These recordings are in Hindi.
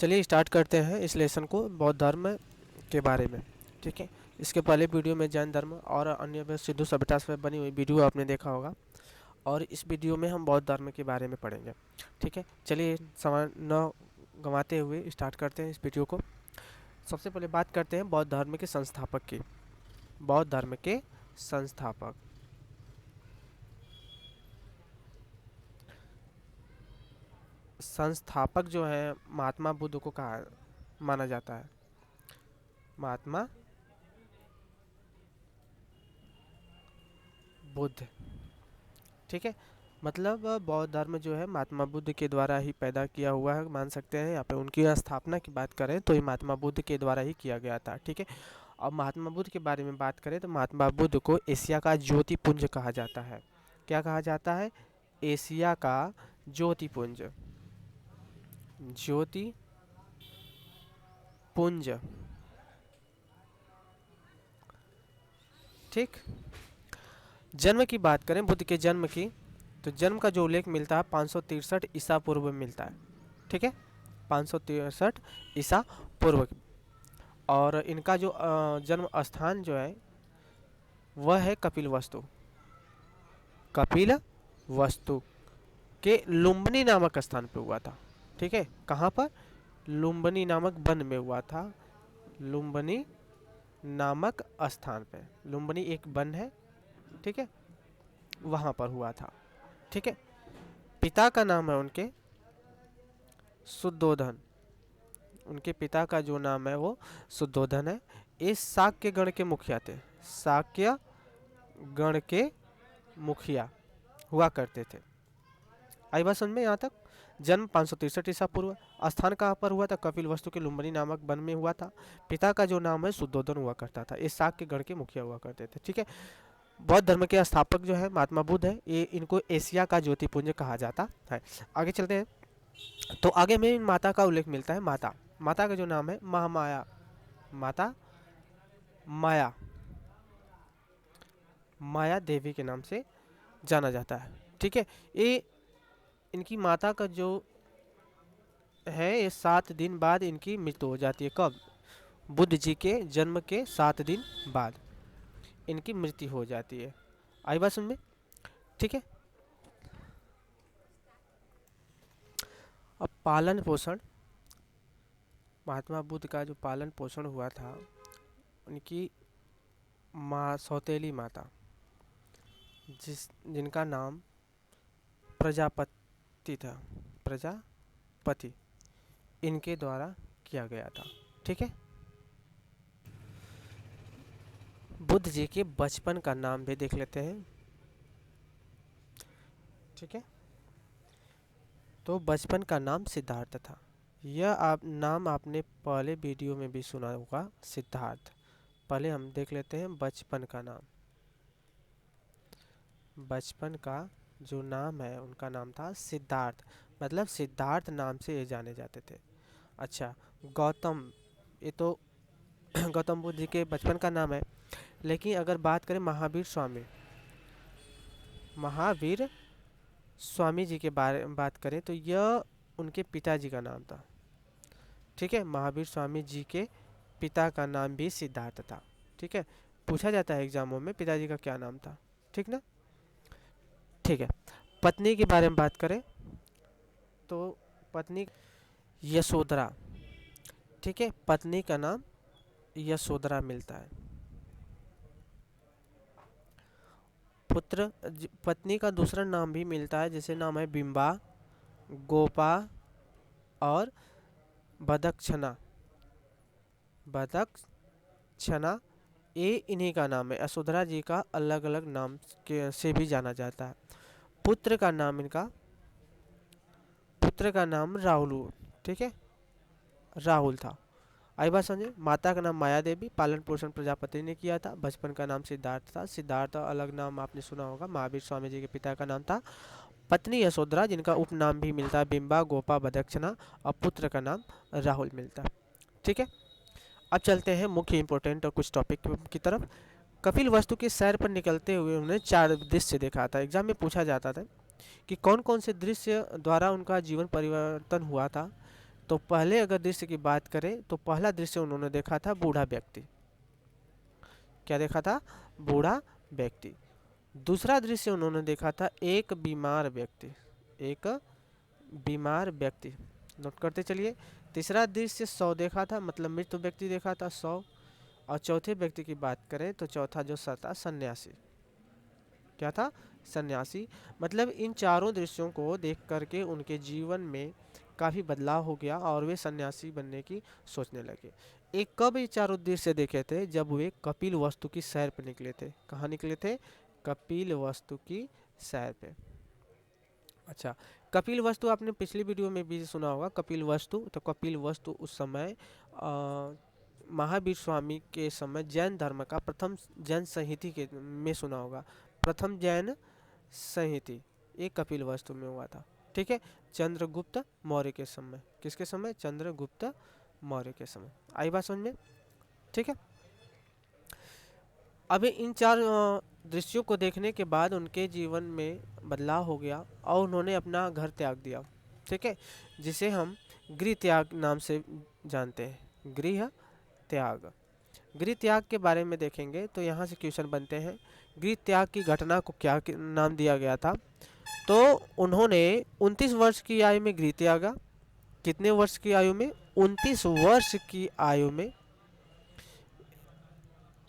चलिए स्टार्ट करते हैं इस लेसन को बौद्ध धर्म के बारे में। ठीक है, इसके पहले वीडियो में जैन धर्म और अन्य सिंधु सभ्यता से बनी हुई वीडियो आपने देखा होगा, और इस वीडियो में हम बौद्ध धर्म के बारे में पढ़ेंगे। ठीक है, चलिए समय न गंवाते हुए स्टार्ट करते हैं इस वीडियो को। सबसे पहले बात करते हैं बौद्ध धर्म के संस्थापक की। बौद्ध धर्म के संस्थापक संस्थापक जो है महात्मा बुद्ध को कहा माना जाता है। महात्मा बुद्ध। ठीक है, मतलब बौद्ध धर्म जो है महात्मा बुद्ध के द्वारा ही पैदा किया हुआ है, मान सकते हैं। यहाँ पे उनकी स्थापना की बात करें तो ये महात्मा बुद्ध के द्वारा ही किया गया था। ठीक है, अब महात्मा बुद्ध के बारे में बात करें तो महात्मा बुद्ध को एशिया का ज्योतिपुंज कहा जाता है। क्या कहा जाता है? एशिया का ज्योतिपुंज। ज्योतिपुंज। ठीक, जन्म की बात करें बुद्ध के जन्म की, तो जन्म का जो उल्लेख मिलता है 563 ईसा पूर्व में मिलता है। ठीक है, 563 ईसा पूर्व। और इनका जो जन्म स्थान जो है वह है कपिलवस्तु। कपिलवस्तु के लुम्बिनी नामक स्थान पे हुआ था। ठीक है, कहाँ पर? लुम्बिनी नामक वन में हुआ था। लुम्बिनी नामक स्थान पे, लुम्बिनी एक वन है, ठीक है, वहाँ पर हुआ था। ठीक है, पिता का नाम है उनके शुद्धोधन। उनके पिता का जो नाम है वो शुद्धोधन है। ये शाक्य गण के मुखिया थे। शाक्य गण के मुखिया हुआ करते थे। आई बात समझ में यहाँ तक? जन्म 563 ईसा पूर्व। स्थान कहाँ पर हुआ था? कपिलवस्तु के लुम्बिनी नामक वन में हुआ था। पिता का जो नाम है शुद्धोधन हुआ करता था। ये शाक्य गण के मुखिया हुआ करते थे। ठीक है, बौद्ध धर्म के स्थापक जो है महात्मा बुद्ध है। ये इनको एशिया का ज्योतिपुंज कहा जाता है। आगे चलते हैं तो आगे में माता का उल्लेख मिलता है। माता का जो नाम है महामाया। माता माया, माया देवी के नाम से जाना जाता है। ठीक है, ये इनकी माता का जो है ये 7 दिन बाद इनकी मृत्यु हो जाती है। कब? बुद्ध जी के जन्म के 7 दिन बाद इनकी मृत्यु हो जाती है। आई बात समझ में? ठीक है, अब पालन पोषण, महात्मा बुद्ध का जो पालन पोषण हुआ था, उनकी माँ सौतेली माता जिनका नाम प्रजापति था, प्रजापति, इनके द्वारा किया गया था। ठीक है, बुद्ध जी के बचपन का नाम भी देख लेते हैं। ठीक है, तो बचपन का नाम सिद्धार्थ था। यह नाम आपने पहले वीडियो में भी सुना होगा, सिद्धार्थ। पहले हम देख लेते हैं बचपन का नाम। बचपन का जो नाम है उनका नाम था सिद्धार्थ, मतलब सिद्धार्थ नाम से ये जाने जाते थे। अच्छा, गौतम, ये तो गौतम बुद्ध जी के बचपन का नाम है। लेकिन अगर बात करें महावीर स्वामी जी के बारे में बात करें तो यह उनके पिताजी का नाम था। ठीक है, महावीर स्वामी जी के पिता का नाम भी सिद्धार्थ था। ठीक है, पूछा जाता है एग्जामों में पिताजी का क्या नाम था। ठीक ना? ठीक है, पत्नी के बारे में बात करें तो पत्नी यशोधरा। ठीक है, पत्नी का नाम यशोधरा मिलता है। पत्नी का दूसरा नाम भी मिलता है, जैसे नाम है बिंबा, गोपा और बदक्षना। बदक्षना ये इन्हीं का नाम है। यशोधरा जी का अलग अलग नाम से भी जाना जाता है। पुत्र का नाम राहुल। ठीक है, राहुल था। आई बात समझे? माता का नाम माया देवी, पालन पोषण प्रजापति ने किया था। बचपन का नाम सिद्धार्थ था। सिद्धार्थ अलग नाम आपने सुना होगा। महावीर स्वामी जी के पिता का नाम था। पत्नी यशोधरा, जिनका उपनाम भी मिलता है बिंबा, गोपा, बदक्षना, और पुत्र का नाम राहुल मिलता है। ठीक है, अब चलते हैं मुख्य इंपोर्टेंट और कुछ टॉपिक की तरफ। कपिलवस्तु के सैर पर निकलते हुए उन्होंने 4 दृश्य देखा था। एग्जाम में पूछा जाता था कि कौन कौन से दृश्य द्वारा उनका जीवन परिवर्तन हुआ था। तो पहले अगर दृश्य की बात करें तो पहला दृश्य उन्होंने देखा था बूढ़ा व्यक्ति। क्या देखा था? बूढ़ा व्यक्ति। दूसरा दृश्य उन्होंने देखा था एक बीमार व्यक्ति। एक बीमार व्यक्ति, नोट करते चलिए। तीसरा दृश्य 100 देखा था, मतलब मृत व्यक्ति देखा था 100। और चौथे व्यक्ति की बात करें तो चौथा जो था सन्यासी। क्या था? सन्यासी। मतलब इन चारों दृश्यों को देख करके उनके जीवन में काफ़ी बदलाव हो गया और वे सन्यासी बनने की सोचने लगे। एक कब ये चारों दृश्य देखे थे? जब वे कपिल वस्तु की सैर पर निकले थे। कहाँ निकले थे? कपिल वस्तु की सैर पे। अच्छा, कपिल वस्तु आपने पिछली वीडियो में भी सुना होगा कपिल वस्तु। तो कपिल वस्तु उस समय महावीर स्वामी के समय जैन धर्म का प्रथम जैन संहिति के में सुना होगा। प्रथम जैन संहिति एक कपिल वस्तु में हुआ था। ठीक है, चंद्रगुप्त मौर्य के समय। किसके समय? चंद्रगुप्त मौर्य के समय। आई बात समझ में? ठीक है। अभी इन चार दृश्यों को देखने के बाद उनके जीवन में बदलाव हो गया और उन्होंने अपना घर त्याग दिया। ठीक है, जिसे हम गृह त्याग नाम से जानते हैं। गृह त्याग। गृह त्याग के बारे में देखेंगे तो यहाँ से क्वेश्चन बनते हैं। गृह त्याग की घटना को क्या नाम दिया गया था? तो उन्होंने 29 वर्ष की आयु में गृह त्यागा। कितने वर्ष की आयु में? 29 वर्ष की आयु में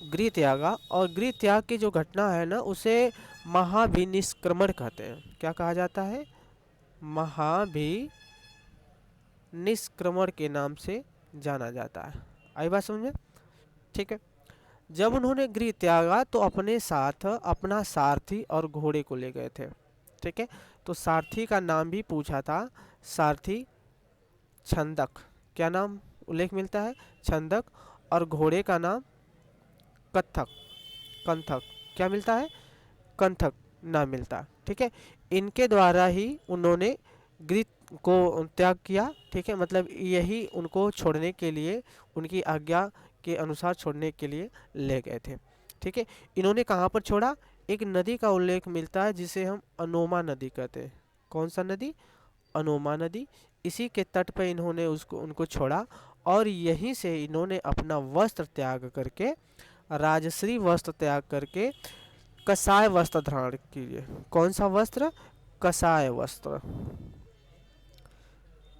गृह त्यागा। और गृह त्याग की जो घटना है ना, उसे महाभिनिष्क्रमण कहते हैं। क्या कहा जाता है? महाभिनिष्क्रमण के नाम से जाना जाता है। आई बात समझ में? ठीक है। जब उन्होंने गृह त्यागा तो अपने साथ अपना सारथी और घोड़े को ले गए थे। ठीक है, तो सारथी का नाम भी पूछा था। सारथी छंदक। क्या नाम उल्लेख मिलता है? छंदक। और घोड़े का नाम कत्थक, कंथक। क्या मिलता है? कंथक नाम मिलता। ठीक है, इनके द्वारा ही उन्होंने गृह को त्याग किया। ठीक है, मतलब यही उनको छोड़ने के लिए, उनकी आज्ञा के अनुसार छोड़ने के लिए ले गए थे। ठीक है, इन्होंने कहाँ पर छोड़ा? एक नदी का उल्लेख मिलता है जिसे हम अनोमा नदी कहते हैं। कौन सा नदी? अनोमा नदी। इसी के तट पर इन्होंने उनको छोड़ा और यहीं से इन्होंने अपना वस्त्र त्याग करके, राजश्री वस्त्र त्याग करके कसाय वस्त्र धारण किए। कौन सा वस्त्र? कसाय वस्त्र।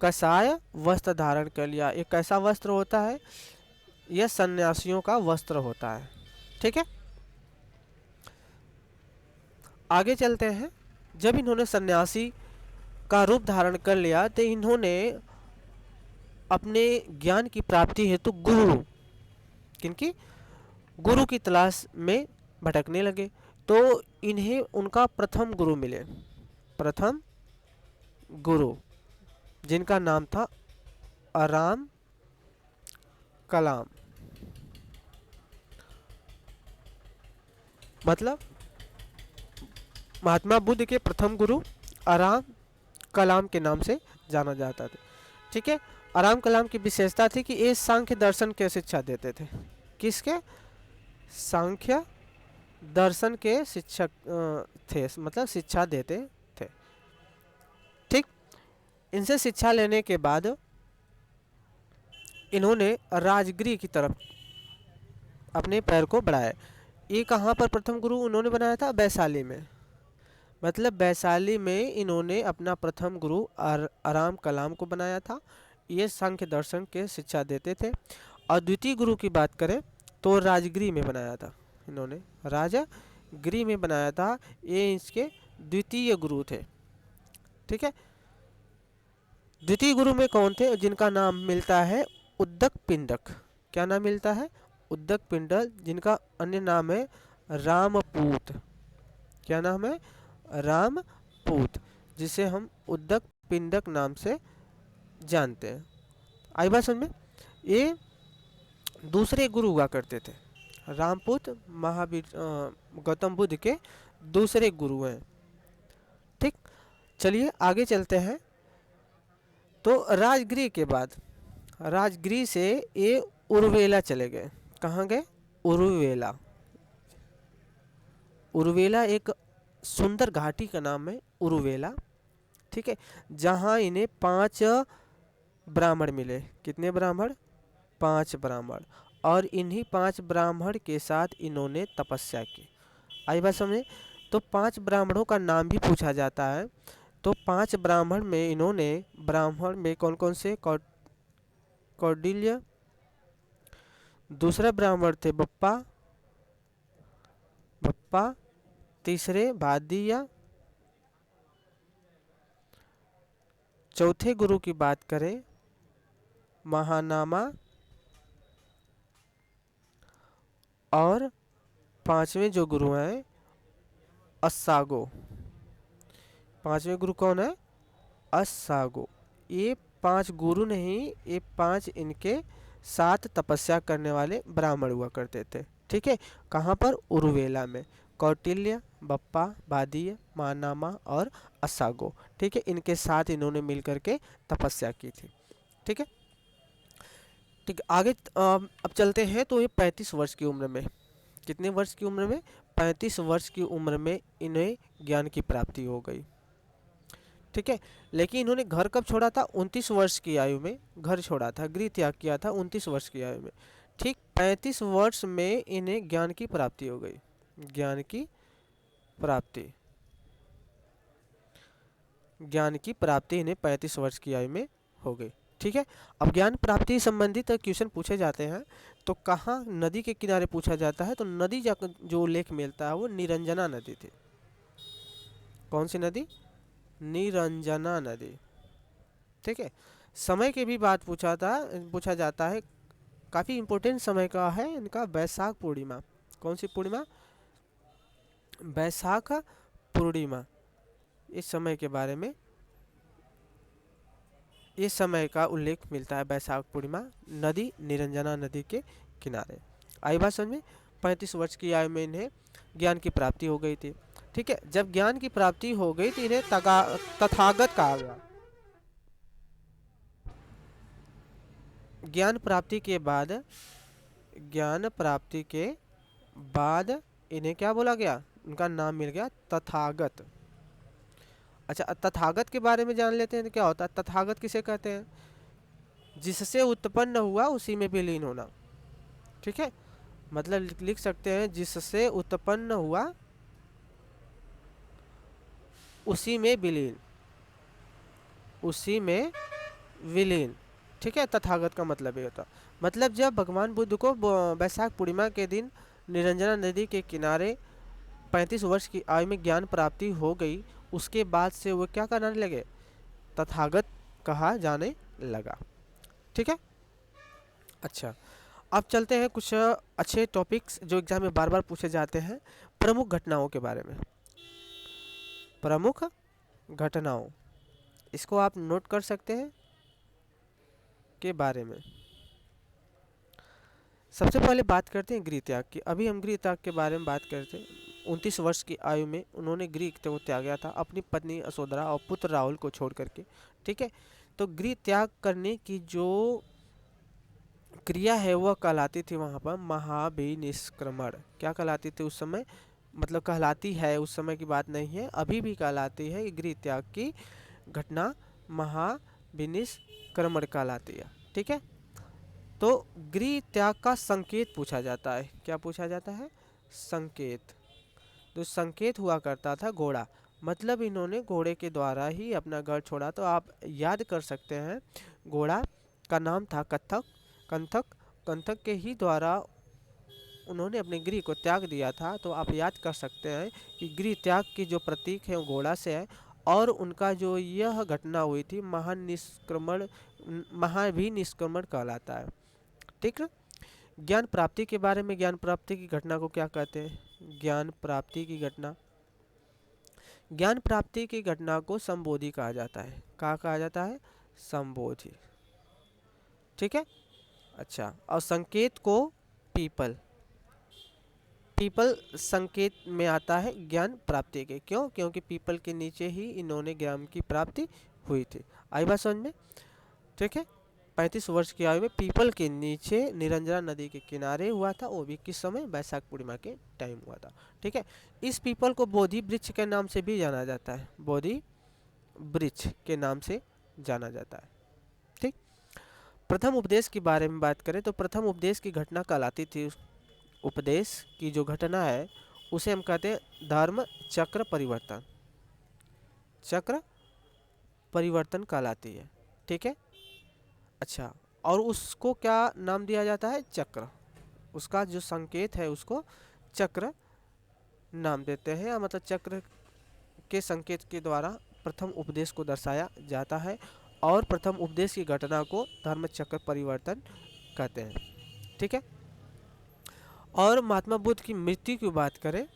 कसाय वस्त्र धारण कर लिया। एक कैसा वस्त्र होता है? यह सन्यासियों का वस्त्र होता है। ठीक है, आगे चलते हैं। जब इन्होंने सन्यासी का रूप धारण कर लिया तो इन्होंने अपने ज्ञान की प्राप्ति हेतु गुरु, किनकी? गुरु की तलाश में भटकने लगे। तो इन्हें उनका प्रथम गुरु मिले। प्रथम गुरु जिनका नाम था आराम कलाम। मतलब महात्मा बुद्ध के प्रथम गुरु आराम कलाम के नाम से जाना जाता था। ठीक है, आराम कलाम की विशेषता थी कि ये सांख्य दर्शन की शिक्षा देते थे। किसके? सांख्य दर्शन के शिक्षक थे, मतलब शिक्षा देते थे। ठीक, इनसे शिक्षा लेने के बाद इन्होंने राजगृह की तरफ अपने पैर को बढ़ाया। ये कहाँ पर प्रथम गुरु उन्होंने बनाया था? वैशाली में। मतलब वैशाली में इन्होंने अपना प्रथम गुरु आराम कलाम को बनाया था। ये सांख्य दर्शन के शिक्षा देते थे। और द्वितीय गुरु की बात करें तो राजगृह में बनाया था। इन्होंने राजगृह में बनाया था। ये इसके द्वितीय गुरु थे। ठीक है, द्वितीय गुरु में कौन थे? जिनका नाम मिलता है उद्दक पिंडक। क्या नाम मिलता है? उद्दक पिंडक, जिनका अन्य नाम है रामपूत। क्या नाम है? रामपूत, जिसे हम उद्दक पिंडक नाम से जानते हैं। आई बात समझ में? ये दूसरे गुरु हुआ करते थे। रामपूत महावीर गौतम बुद्ध के दूसरे गुरु हैं। ठीक, चलिए आगे चलते हैं। तो राजगृह के बाद, राजगृह से ये उरुवेला चले गए। कहाँ गए? उरुवेला। उरुवेला एक सुंदर घाटी का नाम है, उरुवेला। ठीक है, जहाँ इन्हें 5 ब्राह्मण मिले। कितने ब्राह्मण? 5 ब्राह्मण। और इन्हीं 5 ब्राह्मण के साथ इन्होंने तपस्या की। आई बात समझे? तो 5 ब्राह्मणों का नाम भी पूछा जाता है। तो 5 ब्राह्मण में इन्होंने, ब्राह्मण में कौन कौन से? कौटिल्य, दूसरे ब्राह्मण थे बप्पा, बप्पा, तीसरे भादिया, चौथे गुरु की बात करें महानामा, और 5वें जो गुरु हैं अस्सागो। 5वें गुरु कौन है? अस्सागो। ये 5 गुरु नहीं, ये 5 इनके साथ तपस्या करने वाले ब्राह्मण हुआ करते थे। ठीक है, कहाँ पर? उरुवेला में। कौटिल्य, बप्पा, बादीय, मानामा और अस्सागो। ठीक है, इनके साथ इन्होंने मिल करके तपस्या की थी। ठीक है, ठीक है, आगे अब चलते हैं। तो ये 35 वर्ष की उम्र में, कितने वर्ष की उम्र में? 35 वर्ष की उम्र में इन्हें ज्ञान की प्राप्ति हो गई। ठीक है, लेकिन इन्होंने घर कब छोड़ा था? 29 वर्ष की आयु में घर छोड़ा था, गृह त्याग किया था 29 वर्ष की आयु में। ठीक, 35 वर्ष में इन्हें ज्ञान की प्राप्ति हो गई। ज्ञान की प्राप्ति, ज्ञान की प्राप्ति इन्हें 35 वर्ष की आयु में हो गई। ठीक है, अब ज्ञान प्राप्ति संबंधित क्वेश्चन पूछे जाते हैं। तो कहाँ? नदी के किनारे पूछा जाता है। तो नदी जो उल्लेख मिलता है वो निरंजना नदी थी। कौन सी नदी? निरंजना नदी। ठीक है, समय की भी बात पूछा जाता है। काफ़ी इम्पोर्टेंट समय का है इनका वैशाख पूर्णिमा। कौन सी पूर्णिमा? वैशाख पूर्णिमा। इस समय के बारे में, इस समय का उल्लेख मिलता है वैशाख पूर्णिमा, नदी निरंजना नदी के किनारे। आई बात समझ में? 35 वर्ष की आयु में इन्हें ज्ञान की प्राप्ति हो गई थी। ठीक है, जब ज्ञान की प्राप्ति हो गई तो इन्हें तथागत कहा गया। ज्ञान प्राप्ति के बाद, ज्ञान प्राप्ति के बाद इन्हें क्या बोला गया? उनका नाम मिल गया तथागत। अच्छा, तथागत के बारे में जान लेते हैं। क्या होता है तथागत? किसे कहते हैं? जिससे उत्पन्न हुआ उसी में विलीन होना। ठीक है, मतलब लिख सकते हैं जिससे उत्पन्न हुआ उसी में विलीन, उसी में विलीन। ठीक है, तथागत का मतलब ये होता। मतलब जब भगवान बुद्ध को वैशाख पूर्णिमा के दिन निरंजना नदी के किनारे 35 वर्ष की आयु में ज्ञान प्राप्ति हो गई, उसके बाद से वो क्या करने लगे? तथागत कहा जाने लगा। ठीक है, अच्छा, अब चलते हैं कुछ अच्छे टॉपिक्स जो एग्जाम में बार बार पूछे जाते हैं, प्रमुख घटनाओं के बारे में। प्रमुख घटनाओं, इसको आप नोट कर सकते हैं के बारे में। सबसे पहले बात करते हैं गृह त्याग की। अभी हम गृह त्याग के बारे में बात करते हैं। 29 वर्ष की आयु में उन्होंने गृह को त्यागा था अपनी पत्नी यशोधरा और पुत्र राहुल को छोड़ करके। ठीक है, तो गृह त्याग करने की जो क्रिया है वह कहलाती थी वहाँ पर महाभिनिष्क्रमण। क्या कहलाती थी उस समय? मतलब कहलाती है, उस समय की बात नहीं है, अभी भी कहलाती है। गृह त्याग की घटना महाभिनिष्क्रमण कहलाती है। ठीक है, तो गृह त्याग का संकेत पूछा जाता है। क्या पूछा जाता है? संकेत। तो संकेत हुआ करता था घोड़ा, मतलब इन्होंने घोड़े के द्वारा ही अपना घर छोड़ा। तो आप याद कर सकते हैं घोड़ा का नाम था कत्थक, कंथक, कंथक के ही द्वारा उन्होंने अपने गृह को त्याग दिया था। तो आप याद कर सकते हैं कि गृह त्याग की जो प्रतीक है वो घोड़ा से है। और उनका जो यह घटना हुई थी महानिष्क्रमण, महाभिनिष्क्रमण कहलाता है। ठीक है, ज्ञान प्राप्ति के बारे में, ज्ञान प्राप्ति की घटना को क्या कहते हैं? ज्ञान प्राप्ति की घटना, ज्ञान प्राप्ति की घटना को संबोधि कहा जाता है। क्या कहा जाता है? संबोधि। ठीक है, अच्छा, और संकेत को पीपल, पीपल संकेत में आता है ज्ञान प्राप्ति के। क्यों? क्योंकि पीपल के नीचे ही इन्होंने ज्ञान की प्राप्ति हुई थी। आई बात समझ में? ठीक है, 35 वर्ष की आयु में पीपल के नीचे निरंजना नदी के किनारे हुआ था। वो भी किस समय? वैशाख पूर्णिमा के टाइम हुआ था। ठीक है, इस पीपल को बोधि वृक्ष के नाम से भी जाना जाता है। बोधि वृक्ष के नाम से जाना जाता है। ठीक, प्रथम उपदेश के बारे में बात करें तो प्रथम उपदेश की घटना कहलाती थी, उपदेश की जो घटना है उसे हम कहते हैं धर्म चक्र परिवर्तन, चक्र परिवर्तन कहलाती है। ठीक है, अच्छा, और उसको क्या नाम दिया जाता है? चक्र। उसका जो संकेत है उसको चक्र नाम देते हैं, या मतलब चक्र के संकेत के द्वारा प्रथम उपदेश को दर्शाया जाता है, और प्रथम उपदेश की घटना को धर्म चक्र परिवर्तन कहते हैं। ठीक है, और महात्मा बुद्ध की मृत्यु की बात करें,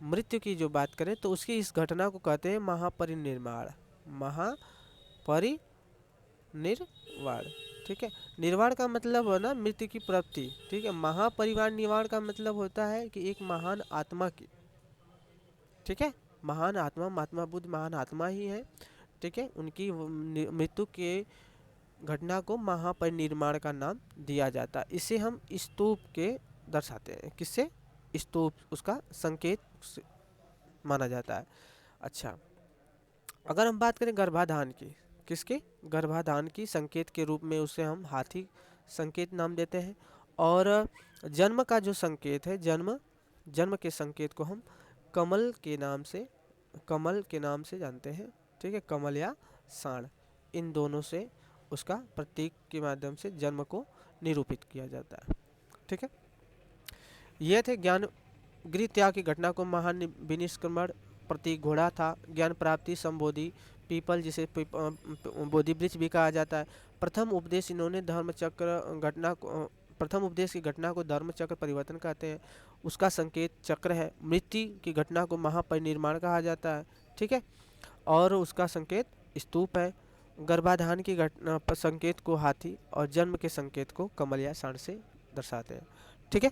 मृत्यु की जो बात करें तो उसकी इस घटना को कहते हैं महापरिनिर्वाण, महापरिनिर्वाण। ठीक है, निर्वाण का मतलब है ना मृत्यु की प्राप्ति। ठीक है, महापरिवार निर्वाण का मतलब होता है कि एक महान आत्मा की, ठीक है, महान आत्मा, महात्मा बुद्ध महान आत्मा ही है। ठीक है, उनकी मृत्यु के घटना को महापरिनिर्वाण का नाम दिया जाता है। इसे हम स्तूप के दर्शाते हैं, किससे? स्तूप, उसका संकेत माना जाता है। अच्छा, अगर हम बात करें गर्भाधान की, किसके? गर्भाधान की संकेत के रूप में उसे हम हाथी संकेत नाम देते हैं, और जन्म का जो संकेत है, जन्म के संकेत को हम कमल के नाम से जानते हैं। ठीक है, कमल या सांड, इन दोनों से उसका प्रतीक के माध्यम से जन्म को निरूपित किया जाता है। ठीक है, ये थे ज्ञान गृह त्याग की घटना को महान विनिष्क्रमण, प्रतीक घोड़ा था, ज्ञान प्राप्ति, संबोधि, पीपल जिसे बोधि वृक्ष भी कहा जाता है। प्रथम उपदेश इन्होंने धर्म चक्र घटना को, प्रथम उपदेश की घटना को धर्म चक्र परिवर्तन कहते हैं, उसका संकेत चक्र है। मृत्यु की घटना को महापरिनिर्वाण कहा जाता है। ठीक है, और उसका संकेत स्तूप है। गर्भाधान की घटना संकेत को हाथी, और जन्म के संकेत को कमल या सांड से दर्शाते हैं। ठीक है,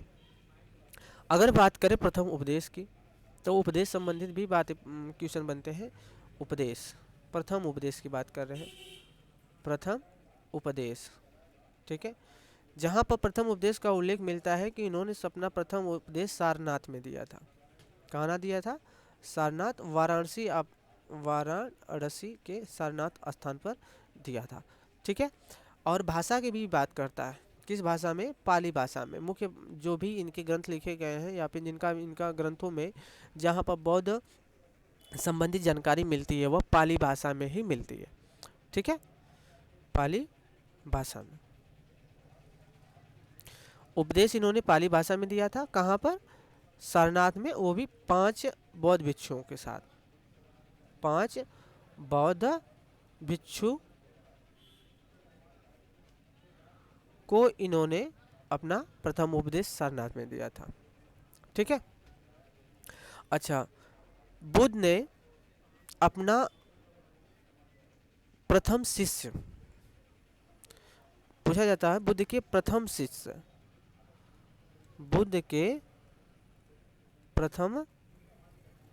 अगर बात करें प्रथम उपदेश की तो उपदेश संबंधित भी बातें क्वेश्चन बनते हैं। उपदेश, प्रथम उपदेश की बात कर रहे हैं, प्रथम उपदेश। ठीक है, जहाँ पर प्रथम उपदेश का उल्लेख मिलता है कि इन्होंने अपना प्रथम उपदेश सारनाथ में दिया था। कहाँ दिया था? सारनाथ, वाराणसी के सारनाथ स्थान पर दिया था। ठीक है, और भाषा की भी बात करता है, किस भाषा में? पाली भाषा में। मुख्य जो भी इनके ग्रंथ लिखे गए हैं या फिर इनका ग्रंथों में जहाँ पर बौद्ध संबंधित जानकारी मिलती है वह पाली भाषा में ही मिलती है। ठीक है, पाली भाषा में उपदेश इन्होंने पाली भाषा में दिया था। कहाँ पर? सारनाथ में, वो भी 5 बौद्ध भिक्षुओं के साथ। 5 बौद्ध भिक्षु को इन्होंने अपना प्रथम उपदेश सारनाथ में दिया था। ठीक है, अच्छा, बुद्ध ने अपना प्रथम शिष्य, पूछा जाता है बुद्ध के प्रथम शिष्य, बुद्ध के प्रथम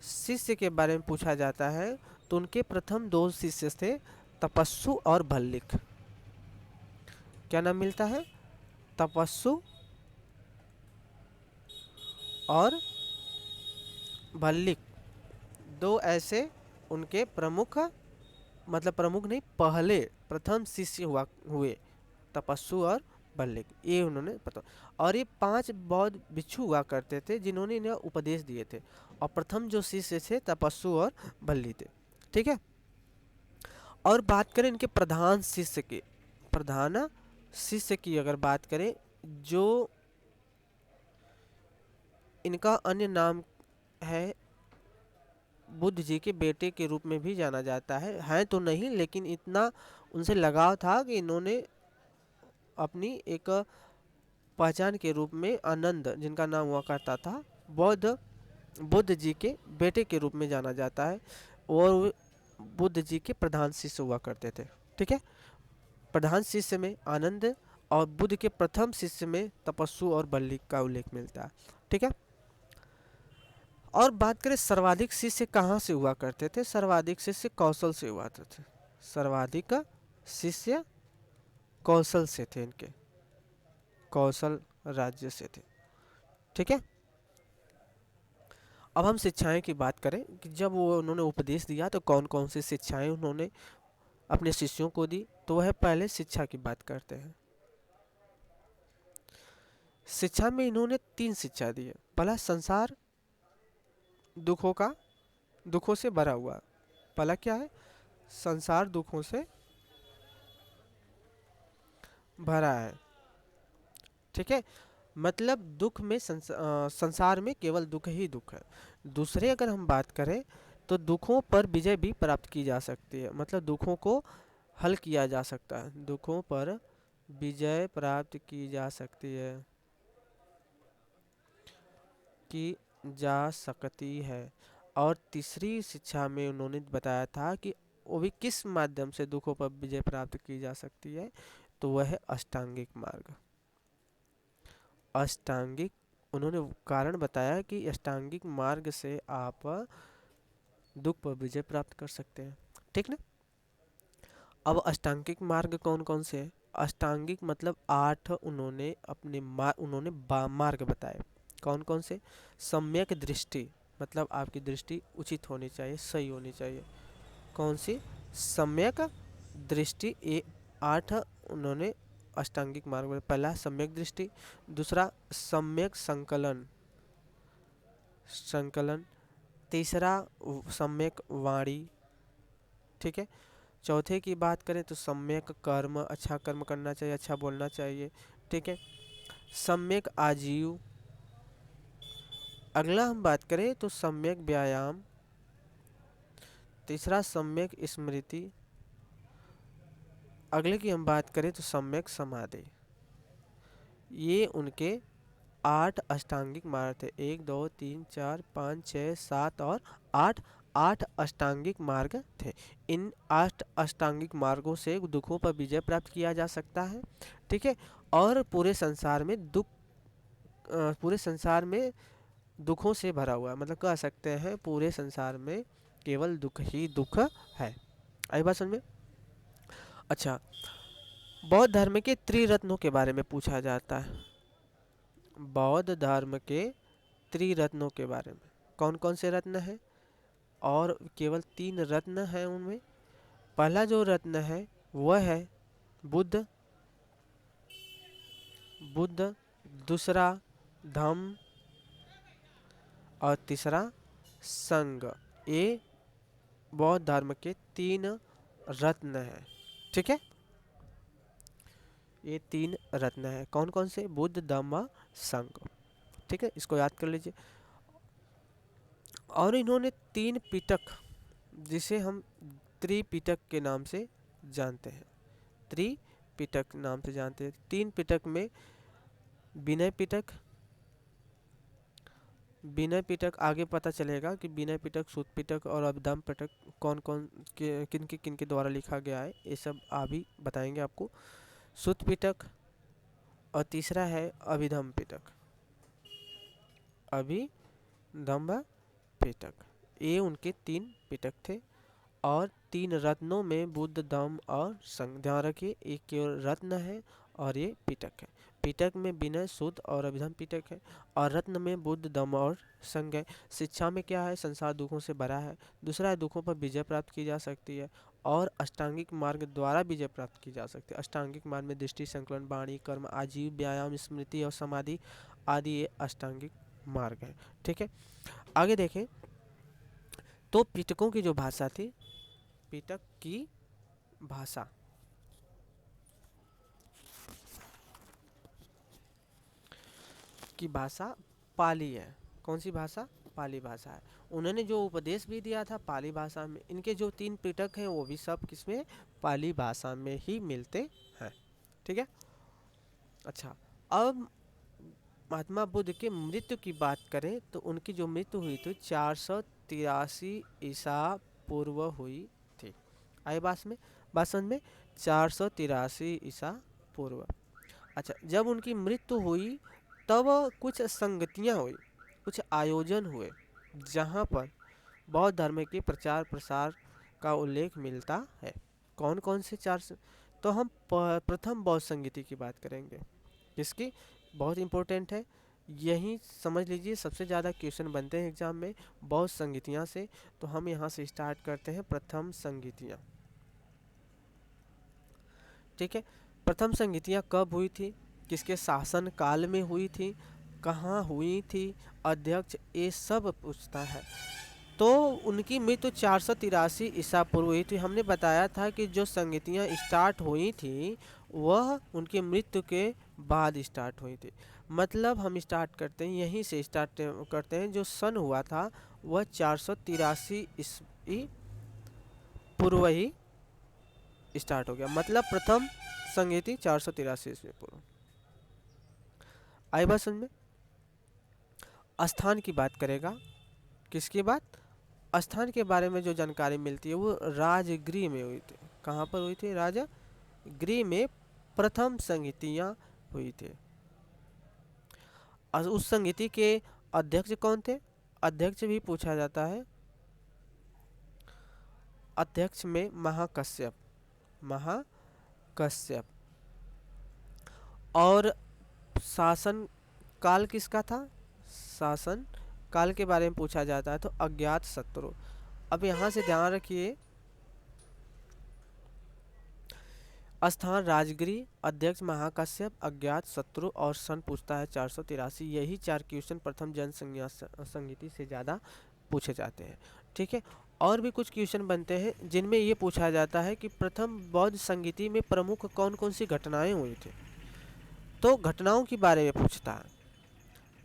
शिष्य के बारे में पूछा जाता है तो उनके प्रथम 2 शिष्य थे, तपस्सु और भल्लिक। क्या नाम मिलता है? तपस्सु और भल्लिक, 2 ऐसे उनके प्रमुख, मतलब प्रमुख नहीं, पहले प्रथम शिष्य हुए, तपस्सु और भल्लिक, ये उन्होंने पता। और ये 5 बौद्ध भिक्षु हुआ करते थे जिन्होंने इन्हें उपदेश दिए थे, और प्रथम जो शिष्य थे तपस्सु और भल्ली थे। ठीक है, और बात करें इनके प्रधान शिष्य की अगर बात करें, जो इनका अन्य नाम है, बुद्ध जी के बेटे के रूप में भी जाना जाता है तो नहीं, लेकिन इतना उनसे लगाव था कि इन्होंने अपनी एक पहचान के रूप में आनंद, जिनका नाम हुआ करता था, बुद्ध जी के बेटे के रूप में जाना जाता है, और बुद्ध जी के प्रधान शिष्य हुआ करते थे। ठीक है, प्रधान शिष्य में आनंद और बुद्ध के प्रथम शिष्य में तपस्सु और भल्लिक का उल्लेख मिलता है। ठीक है, और बात करें सर्वाधिक शिष्य कहाँ से हुआ करते थे? सर्वाधिक शिष्य कौशल से हुआ करते थे। सर्वाधिक शिष्य कौशल से थे, इनके कौशल राज्य से थे। ठीक है, अब हम शिक्षाएं की बात करें कि जब वो उन्होंने उपदेश दिया तो कौन कौन सी शिक्षाएं उन्होंने अपने शिष्यों को दी, तो वह पहले शिक्षा की बात करते हैं। शिक्षा में इन्होंने 3 शिक्षा दी है। पहला, संसार दुखों से भरा हुआ। पहला क्या है? संसार दुखों से भरा है। ठीक है, मतलब दुख में संसार में केवल दुख ही दुख है। दूसरे अगर हम बात करें तो दुखों पर विजय भी प्राप्त की जा सकती है, मतलब दुखों को हल किया जा सकता है, दुखों पर विजय प्राप्त की जा सकती है, की जा सकती है। और तीसरी शिक्षा में उन्होंने बताया था कि वो भी किस माध्यम से दुखों पर विजय प्राप्त की जा सकती है, तो वह है अष्टांगिक मार्ग। अष्टांगिक, उन्होंने कारण बताया कि अष्टांगिक मार्ग से आप दुख पर विजय प्राप्त कर सकते हैं। ठीक ना? अब अष्टांगिक मार्ग कौन कौन से हैं? अष्टांगिक मतलब 8 उन्होंने अपने मार्ग बताए। कौन कौन से? सम्यक दृष्टि, मतलब आपकी दृष्टि उचित होनी चाहिए, सही होनी चाहिए। कौन सी? सम्यक दृष्टि। 8 उन्होंने अष्टांगिक मार्ग में। पहला सम्यक दृष्टि, दूसरा सम्यक संकलन, तीसरा सम्यक वाणी। ठीक है, चौथे की बात करें तो सम्यक कर्म, अच्छा कर्म करना चाहिए, अच्छा बोलना चाहिए। ठीक है, सम्यक आजीव। अगला हम बात करें तो सम्यक व्यायाम, तीसरा सम्यक स्मृति, अगले की हम बात करें तो सम्यक समाधि। ये उनके 8 अष्टांगिक मार्ग थे। 1 2 3 4 5 6 7 और 8, 8 अष्टांगिक मार्ग थे। इन 8 अष्टांगिक मार्गों से दुखों पर विजय प्राप्त किया जा सकता है। ठीक है, और पूरे संसार में पूरे संसार में दुखों से भरा हुआ है, मतलब कह सकते हैं पूरे संसार में केवल दुख ही दुख है। आई बात समझ में? अच्छा, बौद्ध धर्म के त्रिरत्नों के बारे में पूछा जाता है। बौद्ध धर्म के त्रिरत्नों के बारे में, कौन कौन से रत्न हैं? और केवल 3 रत्न हैं उनमें। पहला जो रत्न है वह है बुद्ध, दूसरा धम्म और तीसरा संघ। ये बौद्ध धर्म के 3 रत्न हैं। ठीक है, ये 3 रत्न हैं। कौन कौन से? बुद्ध, धम्म, संघ। ठीक है, इसको याद कर लीजिए। और इन्होंने 3 पिटक, जिसे हम त्रिपिटक के नाम से जानते हैं, त्रिपिटक नाम से जानते हैं। 3 पिटक में विनय पिटक आगे पता चलेगा कि विनय पिटक, सूत पिटक और अभिधम्म पिटक कौन कौन के किन के द्वारा लिखा गया है, ये सब अभी बताएंगे आपको। सूत पिटक और तीसरा है अभिधम्म पिटक, अभिधम्म पिटक। ये उनके 3 पिटक थे। और 3 रत्नों में बुद्ध, धम्म और संघ। ध्यान रखिए, एक केवल रत्न है और ये पिटक है। पिटक में विनय, सूत और अभिधम्म पिटक है, और रत्न में बुद्ध, धम्म और संघ है। शिक्षा में क्या है? संसार दुखों से भरा है। दूसरा है दुखों पर विजय प्राप्त की जा सकती है, और अष्टांगिक मार्ग द्वारा विजय प्राप्त की जा सकती है। अष्टांगिक मार्ग में दृष्टि, संकलन, वाणी, कर्म, आजीव, व्यायाम, स्मृति और समाधि आदि ये अष्टांगिक मार्ग है। ठीक है, आगे देखें तो पिटकों की जो भाषा थी, पिटक की भाषा पाली है। कौन सी भाषा? पाली भाषा है। उन्होंने जो उपदेश भी दिया था पाली भाषा में। इनके जो 3 पिटक हैं वो भी सब किसमें? पाली भाषा में ही मिलते हैं। ठीक है, अच्छा, अब महात्मा बुद्ध के मृत्यु की बात करें तो उनकी जो मृत्यु हुई थी 483 ईसा पूर्व हुई थी। आई बात समझ में? 483 ईसा पूर्व। अच्छा, जब उनकी मृत्यु हुई तब कुछ संगतियाँ हुई, कुछ आयोजन हुए, जहाँ पर बौद्ध धर्म के प्रचार प्रसार का उल्लेख मिलता है। कौन कौन से तो हम प्रथम बौद्ध संगीति की बात करेंगे, जिसकी बहुत इम्पोर्टेंट है। यही समझ लीजिए सबसे ज़्यादा क्वेश्चन बनते हैं एग्जाम में बौद्ध संगीतियाँ से। तो हम यहाँ से स्टार्ट करते हैं प्रथम संगीतियाँ। ठीक है, प्रथम संगीतियाँ कब हुई थी? किसके शासन काल में हुई थी, कहाँ हुई थी, अध्यक्ष, ये सब पूछता है। तो उनकी मृत्यु 483 ईसा पूर्व हुई थी। हमने बताया था कि जो संगीतियाँ स्टार्ट हुई थी वह उनकी मृत्यु के बाद स्टार्ट हुई थी। मतलब हम स्टार्ट करते हैं यहीं से, स्टार्ट करते हैं। जो सन हुआ था वह 483 ईस्वी पूर्व ही स्टार्ट हो गया। मतलब प्रथम संगीति 483 ईस्वी पूर्व। आई बात समझ में? स्थान की बात करेगा, किसकी बात? स्थान के बारे में जो जानकारी मिलती है वो राजगृह में हुई थी। कहाँ पर हुई थी? राजगृह में प्रथम संगीतियाँ हुई थी। और उस संगीति के अध्यक्ष कौन थे? अध्यक्ष भी पूछा जाता है। अध्यक्ष में महाकश्यप, महाकश्यप। और शासन काल किसका था? शासन काल के बारे में पूछा जाता है तो अज्ञात शत्रु। अब यहाँ से ध्यान रखिए, स्थान राजगृह, अध्यक्ष महाकश्यप, अज्ञात शत्रु और सन पूछता है 483। यही 4 क्वेश्चन प्रथम जन संगीति से ज़्यादा पूछे जाते हैं। ठीक है, और भी कुछ क्वेश्चन बनते हैं जिनमें ये पूछा जाता है कि प्रथम बौद्ध संगीति में प्रमुख कौन कौन सी घटनाएं हुई थी। तो घटनाओं के बारे में पूछता है।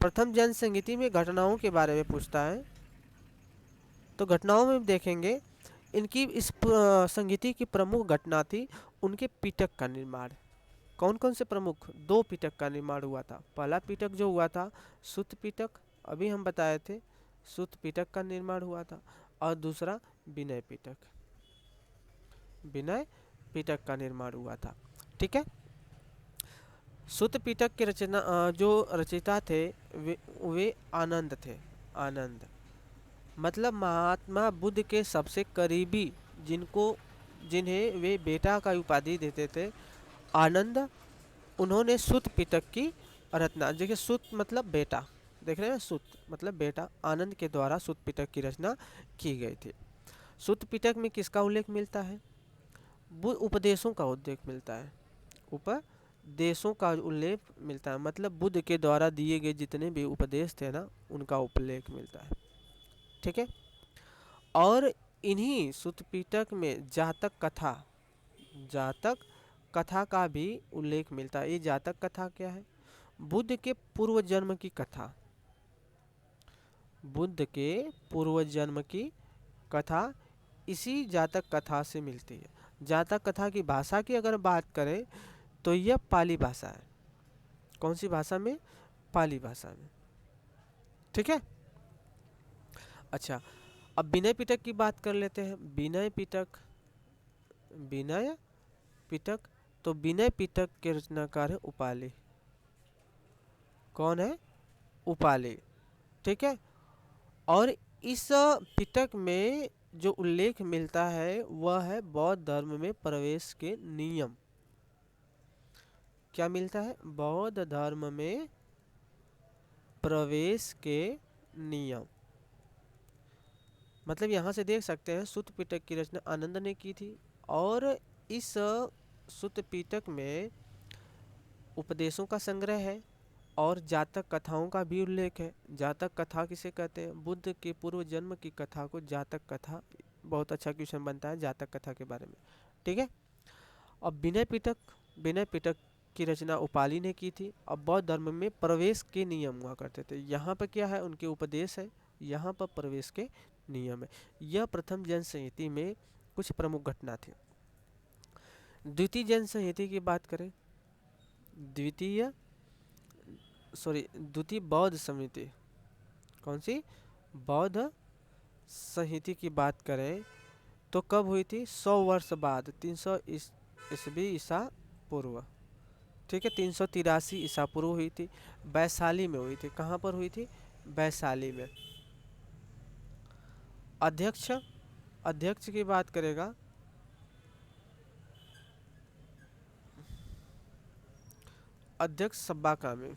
प्रथम जन संगीति में घटनाओं के बारे में पूछता है। तो घटनाओं में देखेंगे, इनकी इस संगीति की प्रमुख घटना थी उनके पिटक का निर्माण। कौन कौन से प्रमुख? 2 पिटक का निर्माण हुआ था। पहला पिटक जो हुआ था सुत्त पिटक, अभी हम बताए थे, सुत्त पिटक का निर्माण हुआ था। और दूसरा विनय पिटक, विनय पिटक का निर्माण हुआ था। ठीक है, सुत्त पिटक के जो रचयिता थे वे आनंद थे। आनंद मतलब महात्मा बुद्ध के सबसे करीबी, जिन्हें वे बेटा का उपाधि देते थे, आनंद। उन्होंने सुत्त पिटक की रचना, देखिए सुत्त मतलब बेटा, देख रहे हैं, सुत्त मतलब बेटा, आनंद के द्वारा सुत्त पिटक की रचना की गई थी। सुत्त पिटक में किसका उल्लेख मिलता है? उपदेशों का उल्लेख मिलता है। उपदेशों का उल्लेख मिलता है, मतलब बुद्ध के द्वारा दिए गए जितने भी उपदेश थे ना, उनका उल्लेख मिलता है। ठीक है, और इन्हीं सुत्त पिटक में जातक कथा का भी उल्लेख मिलता है। ये जातक कथा क्या है? बुद्ध के पूर्व जन्म की कथा, बुद्ध के पूर्व जन्म की कथा इसी जातक कथा से मिलती है। जातक कथा की भाषा की अगर बात करें तो यह पाली भाषा है। कौन सी भाषा में? पाली भाषा में। ठीक है, अच्छा, अब विनय पिटक की बात कर लेते हैं। विनय पिटक, विनय पिटक, तो विनय पिटक के रचनाकार है उपाली। कौन है? उपाली। ठीक है, और इस पिटक में जो उल्लेख मिलता है वह है बौद्ध धर्म में प्रवेश के नियम। क्या मिलता है? बौद्ध धर्म में प्रवेश के नियम। मतलब यहाँ से देख सकते हैं सुत्त पिटक की रचना आनंद ने की थी, और इस सुत्त पिटक में उपदेशों का संग्रह है और जातक कथाओं का भी उल्लेख है। जातक कथा किसे कहते हैं? बुद्ध के पूर्व जन्म की कथा को जातक कथा। बहुत अच्छा क्वेश्चन बनता है जातक कथा के बारे में। ठीक है, अब विनय पिटक की रचना उपाली ने की थी। अब बौद्ध धर्म में प्रवेश के नियम हुआ करते थे। यहाँ पर क्या है? उनके उपदेश है, यहाँ पर प्रवेश के नियम है। यह प्रथम जन संहिता में कुछ प्रमुख घटना थी। द्वितीय जन संहिता की बात करें, द्वितीय बौद्ध समिति, कौन सी? बौद्ध संहिता की बात करें तो कब हुई थी? 100 वर्ष बाद, 300 ईस्वी ईसा पूर्व। ठीक है, 383 ईसा पूर्व हुई थी। वैशाली में हुई थी। कहाँ पर हुई थी? वैशाली में। अध्यक्ष की बात करेगा, अध्यक्ष सब्बा कामे।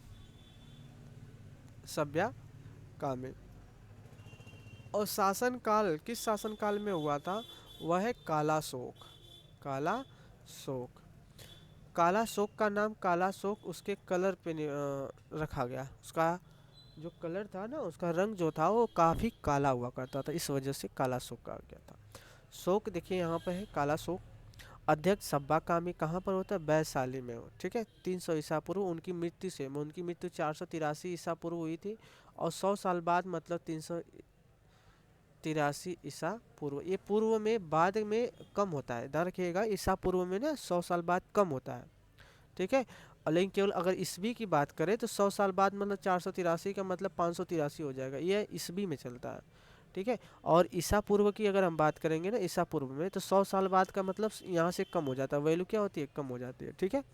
और शासन काल किस शासन काल में हुआ था? वह है काला शोक। काला शोक। काला शोक का नाम काला शोक उसके कलर पे रखा गया। उसका जो कलर था ना, उसका रंग जो था वो काफ़ी काला हुआ करता था, इस वजह से काला शोक कहा गया था। शोक देखिए यहाँ पे है काला शोक। अध्यक्ष सब्बा कामी कहाँ पर होता है? वैशाली में हो, ठीक है। 300 ईसा पूर्व उनकी मृत्यु से, उनकी मृत्यु 483 ईसा पूर्व हुई थी, और 100 साल बाद मतलब 383 ईसा पूर्व। ये पूर्व में बाद में कम होता है, ध्यान रखिएगा, ईसा पूर्व में ना 100 साल बाद कम होता है, ठीक है। और लेकिन केवल अगर ईस्वी की बात करें तो 100 साल बाद मतलब 483 का मतलब 583 हो जाएगा, ये ईस्वी में चलता है, ठीक है। और ईसा पूर्व की अगर हम बात करेंगे ना, ईसा पूर्व में, तो 100 साल बाद का मतलब यहाँ से कम हो जाता है, वैल्यू क्या होती है? कम हो जाती है, ठीक है।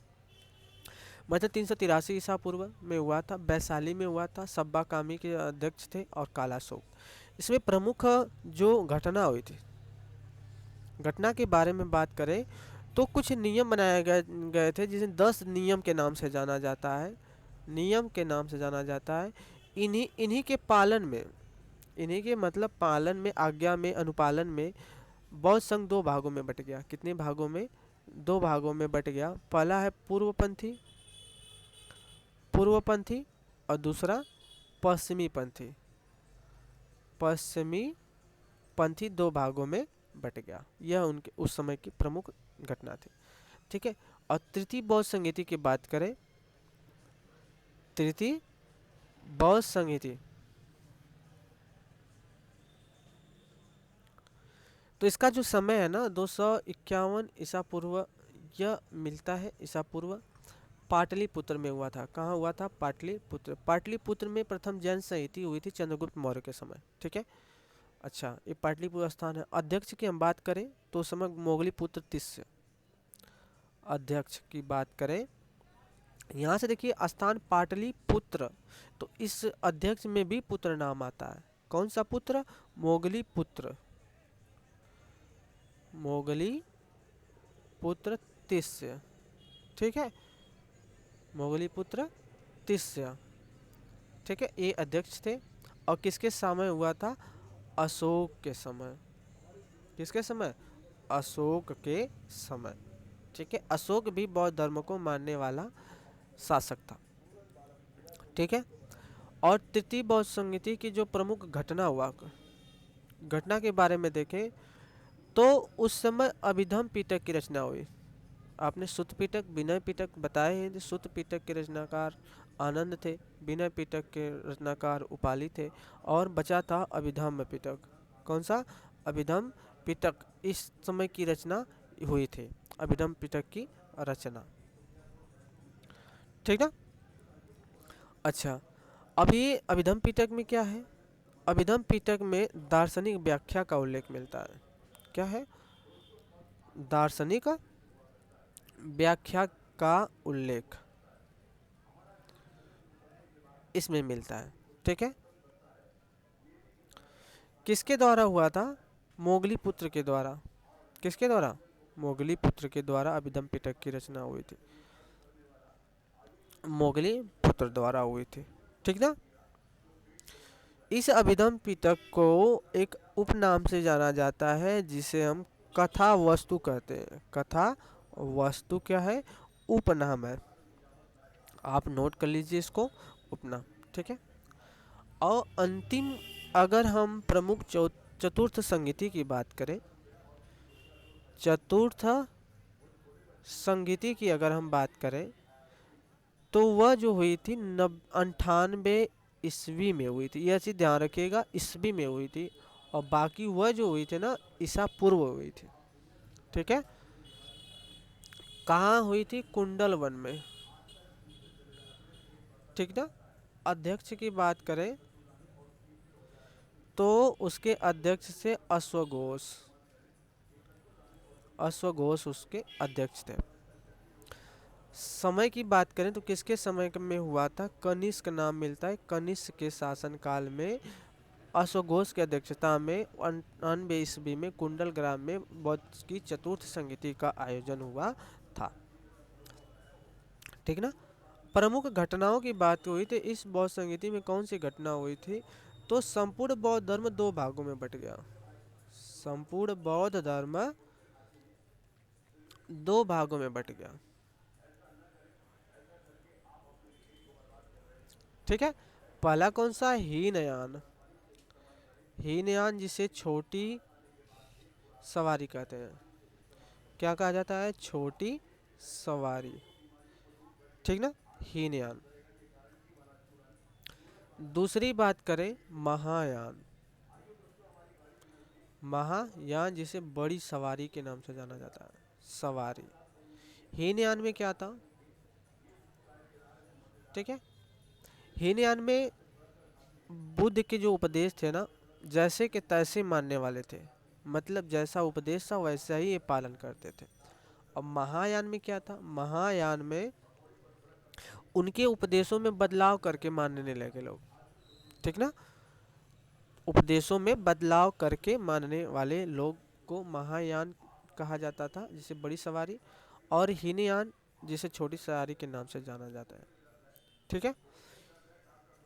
मतलब 383 ईसा पूर्व में हुआ था, वैशाली में हुआ था, सब्बा कामी के अध्यक्ष थे, और काला शोक। इसमें प्रमुख जो घटना हुई थी, घटना के बारे में बात करें तो कुछ नियम बनाए गए थे, जिसे 10 नियम के नाम से जाना जाता है, नियम के नाम से जाना जाता है। इन्हीं के पालन में, इन्हीं के मतलब पालन में, आज्ञा में, अनुपालन में बौद्ध संघ 2 भागों में बट गया। कितने भागों में? 2 भागों में बट गया। पहला है पूर्वपंथी, पूर्वपंथी, और दूसरा पश्चिमी पंथी, पश्चिमी पंथी 2 भागों में बट गया। यह उनके उस समय की प्रमुख घटना थी, ठीक है। और तृतीय बौद्ध संहिता की बात करें, तृतीय बौद्ध संहिता, तो इसका जो समय है ना 251 ईसा पूर्व, यह मिलता है ईसा पूर्व, पाटलिपुत्र में हुआ था। कहाँ हुआ था? पाटलिपुत्र। पाटलिपुत्र में प्रथम जैन संहिता हुई थी चंद्रगुप्त मौर्य के समय, ठीक है। अच्छा, ये पाटलिपुत्र स्थान है। अध्यक्ष की हम बात करें तो उस समय मोगली पुत्र तिस्य, अध्यक्ष की बात करें, यहाँ से देखिए स्थान पाटलिपुत्र, तो इस अध्यक्ष में भी पुत्र नाम आता है। कौन सा पुत्र? मोगली पुत्र, मोगली पुत्र तिस्य, ठीक है, मोगली पुत्र तिस्य, ठीक है। ये अध्यक्ष थे, और किसके समय हुआ था? अशोक के समय। किसके समय? अशोक के समय, ठीक है। अशोक भी बौद्ध धर्म को मानने वाला शासक था, ठीक है। और तृतीय बौद्ध संहिता की जो प्रमुख घटना हुआ, घटना के बारे में देखें तो उस समय अभिधम पिटक की रचना हुई। आपने सुत्त पिटक, विनय पिटक बताए हैं। सुत्त पिटक के रचनाकार आनंद थे, विनय पिटक के रचनाकार उपाली थे, और बचा था अभिधम्म पिटक। कौन सा? अभिधम्म पिटक। इस समय की रचना हुई थी, अभिधम्म पिटक की रचना, ठीक ना। अच्छा, अभी अभिधम्म पिटक में क्या है? अभिधम्म पिटक में दार्शनिक व्याख्या का उल्लेख मिलता है। क्या है? दार्शनिक व्याख्या का उल्लेख इसमें मिलता है, ठीक है। किसके द्वारा हुआ था? मोगली पुत्र के द्वारा। किसके द्वारा? मोगली पुत्र के द्वारा अभिधम्म पिटक की रचना हुई थी, मोगली पुत्र द्वारा हुई थी, ठीक ना। इस अभिधम्म पिटक को एक उपनाम से जाना जाता है, जिसे हम कथा वस्तु कहते हैं। कथा वस्तु क्या है? उपनाम है, आप नोट कर लीजिए इसको, उपनाम, ठीक है। और अंतिम, अगर हम प्रमुख चतुर्थ संहिता की बात करें, चतुर्थ संहिता की अगर हम बात करें तो वह जो हुई थी 98 ईस्वी में हुई थी। यह चीज़ ध्यान रखिएगा, ईस्वी में हुई थी, और बाकी वह जो हुई थी ना ईसा पूर्व हुई थी, ठीक है। कहाँ हुई थी? कुंडल वन में, ठीक ना। अध्यक्ष की बात करें तो उसके अध्यक्ष से अश्वघोष, अश्वघोष उसके अध्यक्ष थे। समय की बात करें तो किसके समय में हुआ था? कनिष्क नाम मिलता है, कनिष्क के शासनकाल में अश्वघोष की अध्यक्षता में 98 ईस्वी में कुंडल ग्राम में बौद्ध की चतुर्थ संहिता का आयोजन हुआ था, ठीक ना। प्रमुख घटनाओं की बात हुई तो इस बौद्ध संहिता में कौन सी घटना हुई थी? तो संपूर्ण बौद्ध धर्म 2 भागों में बट गया। संपूर्ण बौद्ध धर्म 2 भागों में बट गया, ठीक है। पहला कौन सा, हीनयान। हीनयान जिसे छोटी सवारी कहते हैं, क्या कहा जाता है, छोटी सवारी, ठीक ना, हीनयान। दूसरी बात करें महायान। महायान जिसे बड़ी सवारी के नाम से जाना जाता है, सवारी। हीनयान में क्या था, ठीक है, हीनयान में बुद्ध के जो उपदेश थे ना, जैसे के तैसे मानने वाले थे, मतलब जैसा उपदेश था वैसा ही ये पालन करते थे। अब महायान में क्या था, महायान में उनके उपदेशों में बदलाव करके मानने लगे लोग, ठीक ना, उपदेशों में बदलाव करके मानने वाले लोग को महायान कहा जाता था, जिसे बड़ी सवारी, और हीनयान जिसे छोटी सवारी के नाम से जाना जाता है, ठीक है।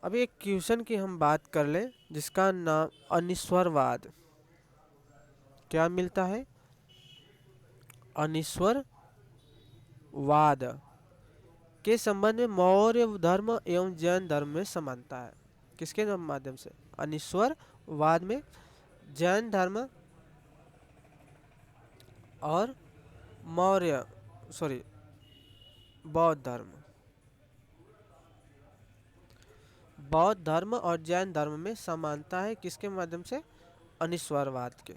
अभी एक क्वेश्चन की हम बात कर लें जिसका नाम अनिश्वरवाद। क्या मिलता है, अनिश्वरवाद के संबंध में मौर्य धर्म एवं जैन धर्म में समानता है। किसके माध्यम से, अनिश्वरवाद में जैन धर्म और मौर्य सॉरी बौद्ध धर्म, बौद्ध धर्म और जैन धर्म में समानता है, किसके माध्यम से, अनिश्वरवाद के,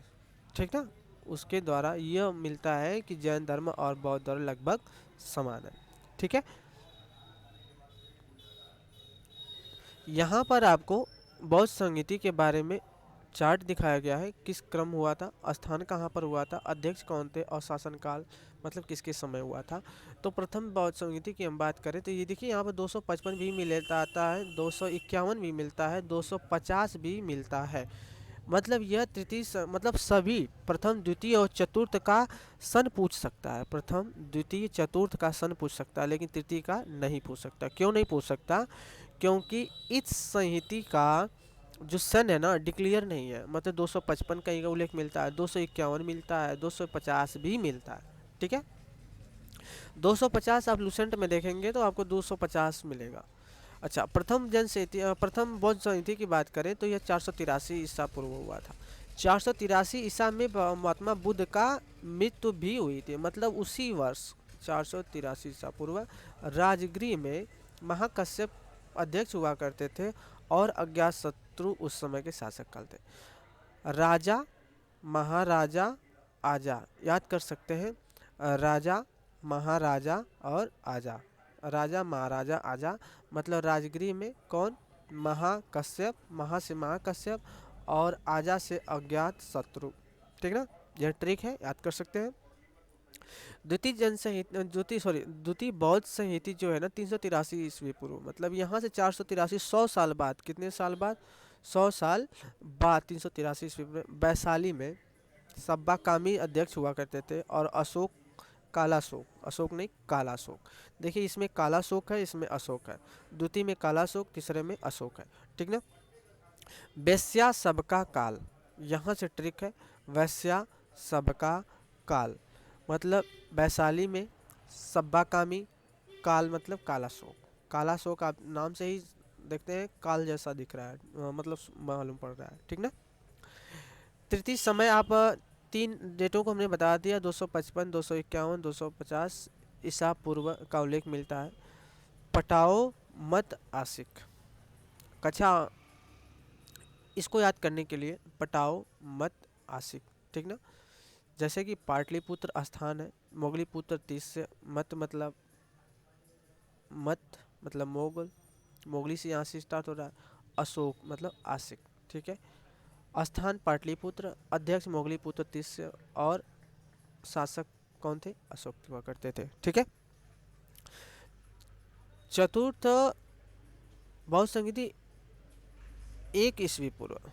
ठीक ना। उसके द्वारा यह मिलता है कि जैन धर्म और बौद्ध धर्म लगभग समान है, ठीक है। यहाँ पर आपको बौद्ध संगीति के बारे में चार्ट दिखाया गया है, किस क्रम हुआ था, स्थान कहाँ पर हुआ था, अध्यक्ष कौन थे और शासनकाल मतलब किसके समय हुआ था। तो प्रथम बौद्ध संगीति की हम बात करें तो ये देखिए यहाँ पर 255 भी मिलता आता है, 251 भी मिलता है, 250 भी मिलता है। मतलब यह तृतीय मतलब सभी प्रथम द्वितीय और चतुर्थ का सन पूछ सकता है, प्रथम द्वितीय चतुर्थ का सन पूछ सकता है, लेकिन तृतीय का नहीं पूछ सकता। क्यों नहीं पूछ सकता, क्योंकि इस संहिता का जो सन है ना डिक्लेयर नहीं है, मतलब 255 का ही उल्लेख मिलता है, 251 मिलता है, 250 भी मिलता है, ठीक है। 250 आप लूसेंट में देखेंगे तो आपको 250 मिलेगा। अच्छा, प्रथम बौद्ध संहिता की बात करें तो यह 483 ईसा पूर्व हुआ था। 483 ईसा में महात्मा बुद्ध का मृत्यु भी हुई थी, मतलब उसी वर्ष 483 ईसा पूर्व राजगृह में महाकश्यप अध्यक्ष हुआ करते थे और अज्ञातशत्रु उस समय के शासक काल थे। राजा महाराजा आजा, याद कर सकते हैं, राजा महाराजा और आजा, राजा महाराजा आजा, मतलब राजगृह में कौन, महाकश्यप, महा से महाकश्यप और आजा से अज्ञात शत्रु, ठीक ना, यह ट्रिक है, याद कर सकते हैं। द्वितीय जन संहिता द्वितीय बौद्ध संहिता जो है ना 383 ईस्वी पूर्व, मतलब यहाँ से 483 100 साल बाद, कितने साल बाद, 100 साल बाद 383 ईस्वी में वैशाली में सब्बाकामी अध्यक्ष हुआ करते थे, और अशोक कालाशोक, अशोक नहीं कालाशोक, देखिए इसमें कालाशोक है, इसमें अशोक है, द्वितीय में कालाशोक, तीसरे में अशोक है, ठीक ना। वैश्या सबका काल, यहाँ से ट्रिक है, वैश्या सबका काल मतलब वैशाली में सब्बाकामी, काल मतलब कालाशोक, कालाशोक आप नाम से ही देखते हैं काल जैसा दिख रहा है, मतलब मालूम पड़ रहा है, ठीक ना। तृतीय समय आप तीन डेटों को हमने बता दिया, 255, 251, 250 ईसा पूर्व का उल्लेख मिलता है। पटाओ मत आशिक, कक्षा इसको याद करने के लिए पटाओ मत आशिक, ठीक ना। जैसे कि पाटलिपुत्र स्थान है, मोगलीपुत्र 30 से, मत मतलब मोगल, मोगली से यहाँ से स्टार्ट हो रहा है, अशोक मतलब आशिक, ठीक है। स्थान पाटलिपुत्र, अध्यक्ष मोगलीपुत्र 30 से, और शासक कौन थे, अशोक हुआ करते थे, ठीक है। चतुर्थ बौद्ध संगीति 1 ईस्वी पूर्व,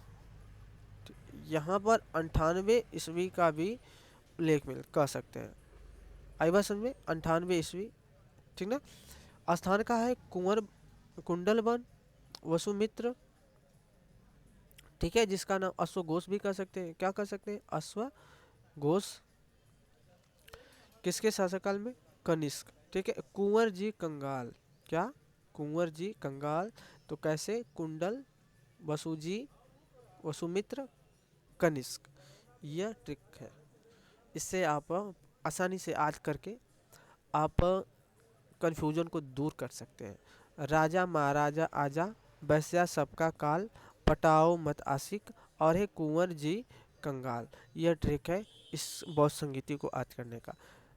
यहाँ पर 98 ईस्वी का भी उल्लेख मिल कह सकते हैं, आई बात समझ में, 98 ईस्वी, ठीक ना। स्थान का है कुंवर कुंडल वन, वसुमित्र, ठीक है, जिसका नाम अश्वघोष भी कह सकते हैं, क्या कह सकते हैं, अश्वघोष, किसके शासनकाल में, कनिष्क, ठीक है। कुंवर जी कंगाल, क्या कुंवर जी, कंगाल, तो कैसे, कुंडल, वसुजी, वसुमित्र, कनिष्क। यह ट्रिक है, इससे आप आसानी से आज करके आप कन्फ्यूजन को दूर कर सकते हैं। राजा महाराजा आजा, वैश्या सबका काल, पटाओ मत आशिक, और है कुंवर जी कंगाल। यह ट्रिक है इस बौद्ध संगीति को आज करने का।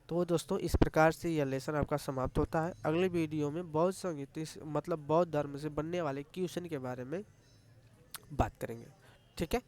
तो दोस्तों इस प्रकार से यह लेसन आपका समाप्त होता है। अगले वीडियो में बौद्ध संगीति मतलब बौद्ध धर्म से बनने वाले क्वेश्चन के बारे में बात करेंगे। ठीक है।